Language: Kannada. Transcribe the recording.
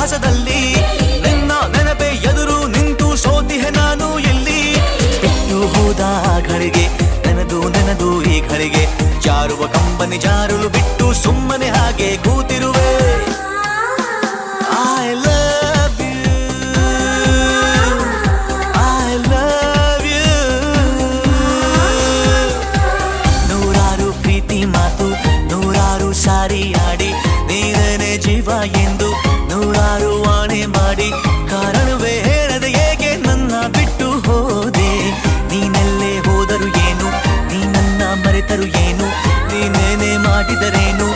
ಸಾಹಸದಲ್ಲಿ ನಿನ್ನ ನೆನಪೆ ಎದುರು ನಿಂತು ಸೋತಿಹೆ ನಾನು ಎಲ್ಲಿ ಬಿಟ್ಟು ಹೋದ ಘಳಿಗೆ ನೆನೆದು ಈ ಘಳಿಗೆ ಜಾರುವ ಕಂಬನಿ ಜಾರಲು ಬಿಟ್ಟು ಸುಮ್ಮನೆ ಹಾಗೆ ಕೂತಿರುವೆ I love you I love you ನೂರಾರು ಪ್ರೀತಿ ಮಾತು ನೂರಾರು ಸಾರಿ ಆಡಿ ನೀನೇ ಜೀವ ಎಂದು ನೂರಾರು ವಾಣೆ ಮಾಡಿ ಕಾರಣವೇ ಹೇಳದೆ ಹೇಗೆ ನನ್ನ ಬಿಟ್ಟು ಹೋದೆ ನೀನೆಲ್ಲೇ ಹೋದರು ಏನು ನೀ ನನ್ನ ಮರೆತರು ಏನು ನೀನೇನೆ ಮಾಡಿದರೇನು